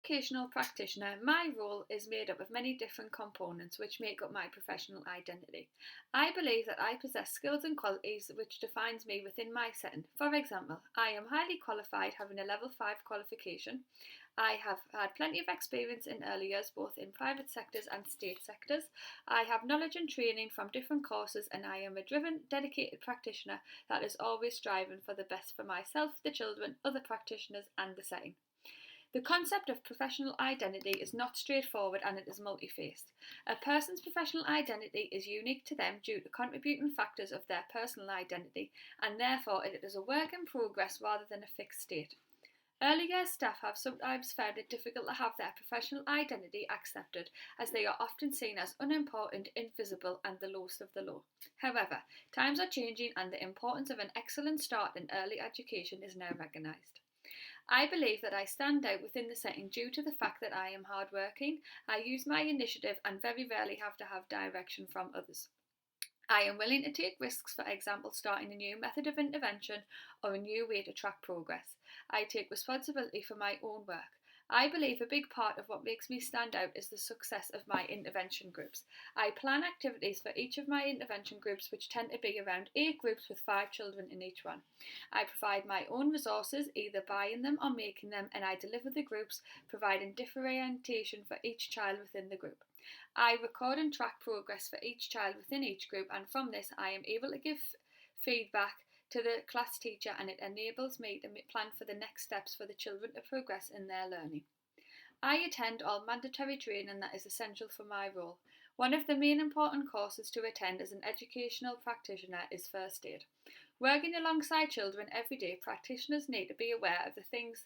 educational practitioner, my role is made up of many different components which make up my professional identity. I believe that I possess skills and qualities which defines me within my setting. For example, I am highly qualified, having a level 5 qualification. I have had plenty of experience in early years, both in private sectors and state sectors. I have knowledge and training from different courses, and I am a driven, dedicated practitioner that is always striving for the best for myself, the children, other practitioners, and the setting. The concept of professional identity is not straightforward and it is multi-faced. A person's professional identity is unique to them due to contributing factors of their personal identity, and therefore it is a work in progress rather than a fixed state. Early years staff have sometimes found it difficult to have their professional identity accepted, as they are often seen as unimportant, invisible, and the lowest of the low. However, times are changing and the importance of an excellent start in early education is now recognised. I believe that I stand out within the setting due to the fact that I am hardworking, I use my initiative and very rarely have to have direction from others. I am willing to take risks, for example, starting a new method of intervention or a new way to track progress. I take responsibility for my own work. I believe a big part of what makes me stand out is the success of my intervention groups. I plan activities for each of my intervention groups, which tend to be around 8 groups with 5 children in each one. I provide my own resources, either buying them or making them, and I deliver the groups, providing differentiation for each child within the group. I record and track progress for each child within each group, and from this I am able to give feedback to the class teacher, and it enables me to plan for the next steps for the children to progress in their learning. I attend all mandatory training that is essential for my role. One of the main important courses to attend as an educational practitioner is first aid. Working alongside children every day, practitioners need to be aware of the things,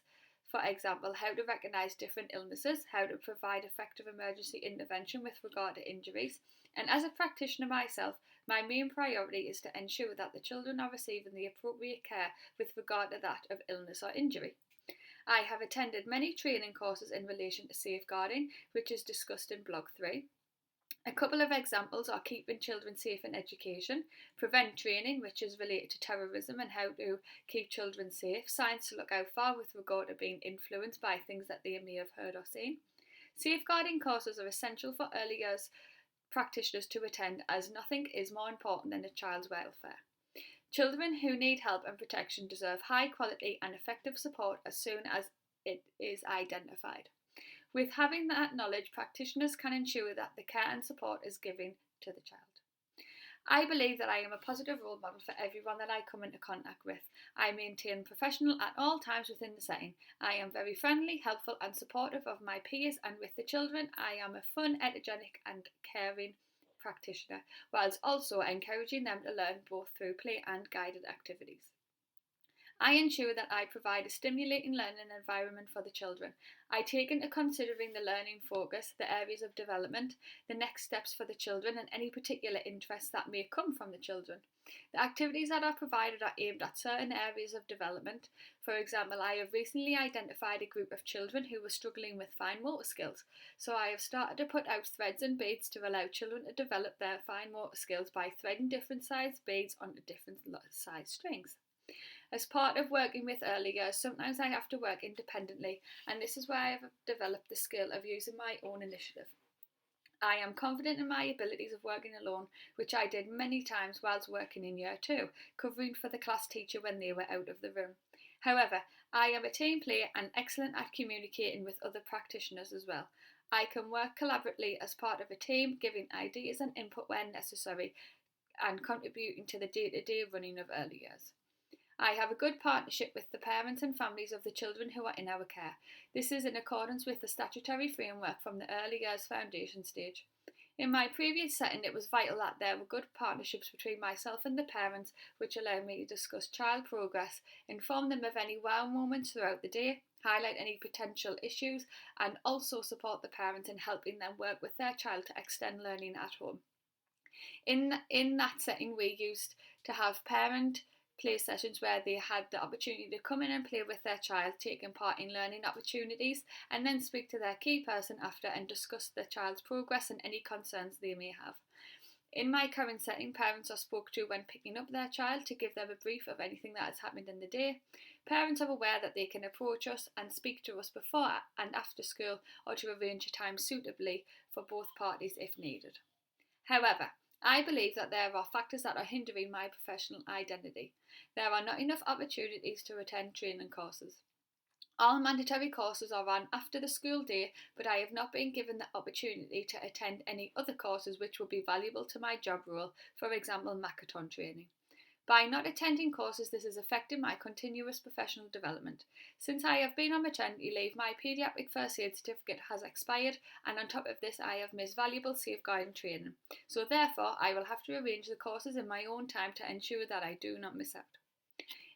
for example, how to recognise different illnesses, how to provide effective emergency intervention with regard to injuries, and as a practitioner myself, my main priority is to ensure that the children are receiving the appropriate care with regard to that of illness or injury. I have attended many training courses in relation to safeguarding, which is discussed in blog 3. A couple of examples are keeping children safe in education, prevent training, which is related to terrorism and how to keep children safe, science to look out for with regard to being influenced by things that they may have heard or seen. Safeguarding courses are essential for early years practitioners to attend, as nothing is more important than a child's welfare. Children who need help and protection deserve high quality and effective support as soon as it is identified. With having that knowledge, practitioners can ensure that the care and support is given to the child. I believe that I am a positive role model for everyone that I come into contact with. I maintain professional at all times within the setting. I am very friendly, helpful and supportive of my peers and with the children. I am a fun, energetic and caring practitioner, whilst also encouraging them to learn both through play and guided activities. I ensure that I provide a stimulating learning environment for the children. I take into considering the learning focus, the areas of development, the next steps for the children and any particular interests that may come from the children. The activities that are provided are aimed at certain areas of development. For example, I have recently identified a group of children who were struggling with fine motor skills, so I have started to put out threads and beads to allow children to develop their fine motor skills by threading different size beads onto different size strings. As part of working with early years, sometimes I have to work independently, and this is where I have developed the skill of using my own initiative. I am confident in my abilities of working alone, which I did many times whilst working in year 2, covering for the class teacher when they were out of the room. However, I am a team player and excellent at communicating with other practitioners as well. I can work collaboratively as part of a team, giving ideas and input when necessary, and contributing to the day-to-day running of early years. I have a good partnership with the parents and families of the children who are in our care. This is in accordance with the statutory framework from the early years foundation stage. In my previous setting, it was vital that there were good partnerships between myself and the parents, which allowed me to discuss child progress, inform them of any wow moments throughout the day, highlight any potential issues, and also support the parents in helping them work with their child to extend learning at home. In that setting, we used to have parent play sessions where they had the opportunity to come in and play with their child, taking part in learning opportunities, and then speak to their key person after and discuss the child's progress and any concerns they may have. In my current setting, parents are spoke to when picking up their child to give them a brief of anything that has happened in the day. Parents are aware that they can approach us and speak to us before and after school, or to arrange a time suitably for both parties if needed. However, I believe that there are factors that are hindering my professional identity. There are not enough opportunities to attend training courses. All mandatory courses are run after the school day, but I have not been given the opportunity to attend any other courses which would be valuable to my job role, for example, Makaton training. By not attending courses, this has affected my continuous professional development. Since I have been on maternity leave, my paediatric first aid certificate has expired, and on top of this, I have missed valuable safeguarding training. So therefore, I will have to arrange the courses in my own time to ensure that I do not miss out.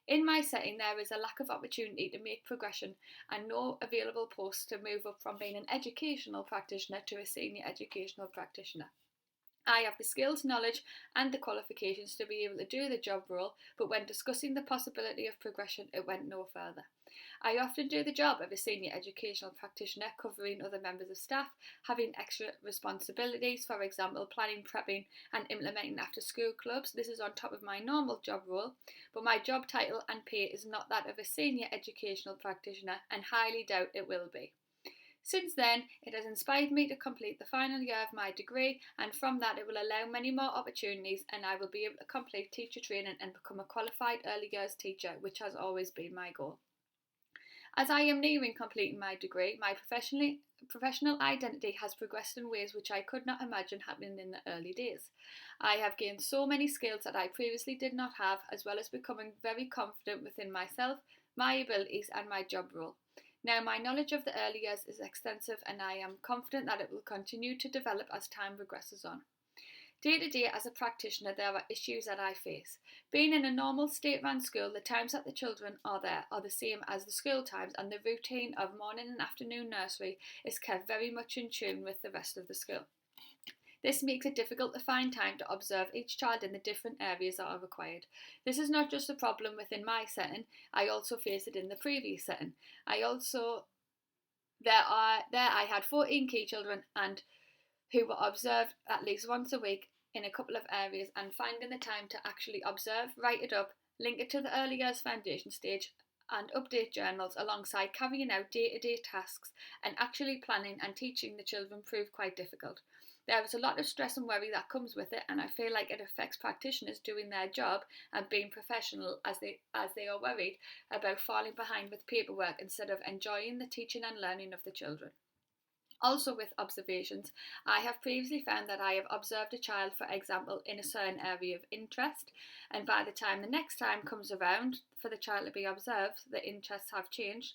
In my setting, there is a lack of opportunity to make progression and no available posts to move up from being an educational practitioner to a senior educational practitioner. I have the skills, knowledge and the qualifications to be able to do the job role, but when discussing the possibility of progression, it went no further. I often do the job of a senior educational practitioner, covering other members of staff, having extra responsibilities, for example, planning, prepping and implementing after school clubs. This is on top of my normal job role, but my job title and pay is not that of a senior educational practitioner and highly doubt it will be. Since then, it has inspired me to complete the final year of my degree, and from that it will allow many more opportunities, and I will be able to complete teacher training and become a qualified early years teacher, which has always been my goal. As I am nearing completing my degree, my professional identity has progressed in ways which I could not imagine happening in the early days. I have gained so many skills that I previously did not have, as well as becoming very confident within myself, my abilities and my job role. Now, my knowledge of the early years is extensive, and I am confident that it will continue to develop as time progresses on. Day to day as a practitioner, there are issues that I face. Being in a normal state-run school, the times that the children are there are the same as the school times, and the routine of morning and afternoon nursery is kept very much in tune with the rest of the school. This makes it difficult to find time to observe each child in the different areas that are required. This is not just a problem within my setting, I also face it in the previous setting. I had 14 key children and who were observed at least once a week in a couple of areas, and finding the time to actually observe, write it up, link it to the early years foundation stage and update journals alongside carrying out day-to-day tasks and actually planning and teaching the children proved quite difficult. There is a lot of stress and worry that comes with it, and I feel like it affects practitioners doing their job and being professional as they are worried about falling behind with paperwork instead of enjoying the teaching and learning of the children. Also with observations, I have previously found that I have observed a child, for example, in a certain area of interest, and by the time the next time comes around for the child to be observed, the interests have changed.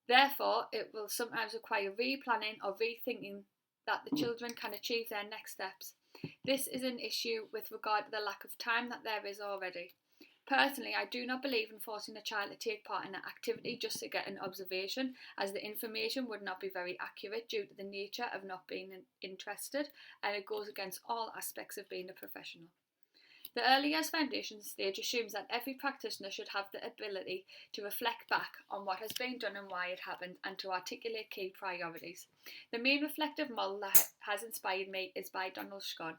Therefore, it will sometimes require replanning or rethinking that the children can achieve their next steps. This is an issue with regard to the lack of time that there is already. Personally, I do not believe in forcing a child to take part in an activity just to get an observation, as the information would not be very accurate due to the nature of not being interested, and it goes against all aspects of being a professional. The early years foundation stage assumes that every practitioner should have the ability to reflect back on what has been done and why it happened, and to articulate key priorities. The main reflective model that has inspired me is by Donald Scott.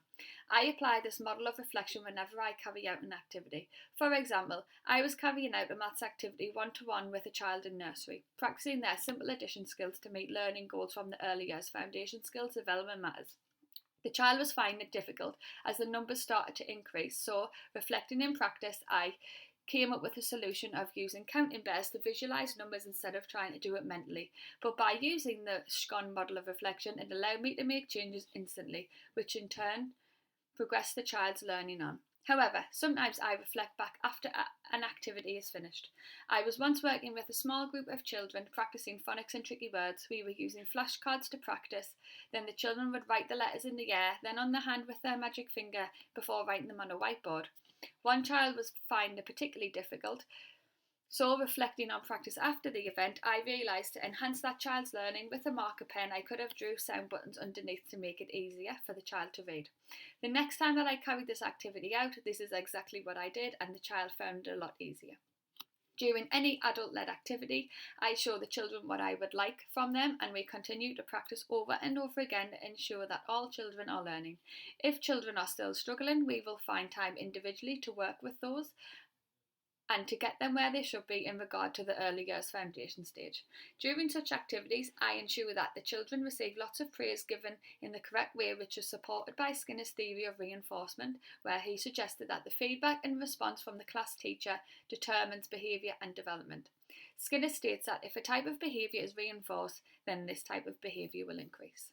I apply this model of reflection whenever I carry out an activity. For example, I was carrying out a maths activity one-to-one with a child in nursery, practicing their simple addition skills to meet learning goals from the early years foundation skills development matters. The child was finding it difficult as the numbers started to increase, so reflecting in practice, I came up with a solution of using counting bears to visualise numbers instead of trying to do it mentally. But by using the SCON model of reflection, it allowed me to make changes instantly, which in turn progressed the child's learning on. However, sometimes I reflect back after an activity is finished. I was once working with a small group of children practicing phonics and tricky words. We were using flashcards to practice. Then the children would write the letters in the air, then on the hand with their magic finger before writing them on a whiteboard. One child was finding it particularly difficult. So, reflecting on practice after the event, I realised to enhance that child's learning with a marker pen, I could have drew sound buttons underneath to make it easier for the child to read. The next time that I carried this activity out, this is exactly what I did, and the child found it a lot easier. During any adult-led activity, I show the children what I would like from them, and we continue to practice over and over again to ensure that all children are learning. If children are still struggling, we will find time individually to work with those and to get them where they should be in regard to the early years foundation stage. During such activities, I ensure that the children receive lots of praise given in the correct way, which is supported by Skinner's theory of reinforcement, where he suggested that the feedback and response from the class teacher determines behaviour and development. Skinner states that if a type of behaviour is reinforced, then this type of behaviour will increase.